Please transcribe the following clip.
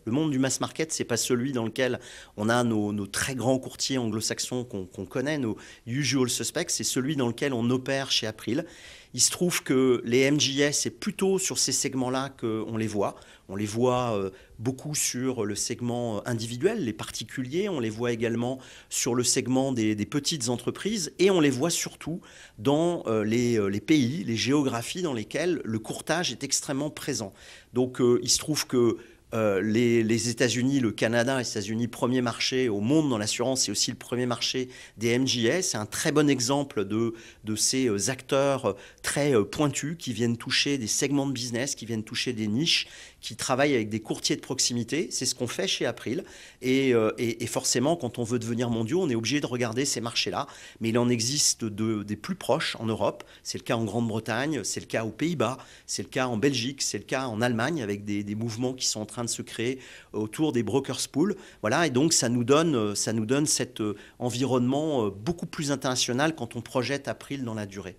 Le monde du mass market, c'est pas celui dans lequel on a nos très grands courtiers anglo-saxons qu'on connaît, nos usual suspects, c'est celui dans lequel on opère chez April. Il se trouve que les MJS, c'est plutôt sur ces segments-là qu'on les voit. On les voit beaucoup sur le segment individuel, les particuliers, on les voit également sur le segment des petites entreprises et on les voit surtout dans les pays, les géographies dans lesquelles le courtage est extrêmement présent. Donc il se trouve que les États-Unis, le Canada, les États-Unis, premier marché au monde dans l'assurance, c'est aussi le premier marché des MJS. C'est un très bon exemple de ces acteurs très pointus qui viennent toucher des segments de business, qui viennent toucher des niches, qui travaillent avec des courtiers de proximité. C'est ce qu'on fait chez April. Et forcément, quand on veut devenir mondiaux, on est obligé de regarder ces marchés-là. Mais il en existe des plus proches en Europe. C'est le cas en Grande-Bretagne, c'est le cas aux Pays-Bas, c'est le cas en Belgique, c'est le cas en Allemagne avec des mouvements qui sont en train de se créer autour des brokers pool. Voilà, et donc ça nous donne cet environnement beaucoup plus international quand on projette April dans la durée.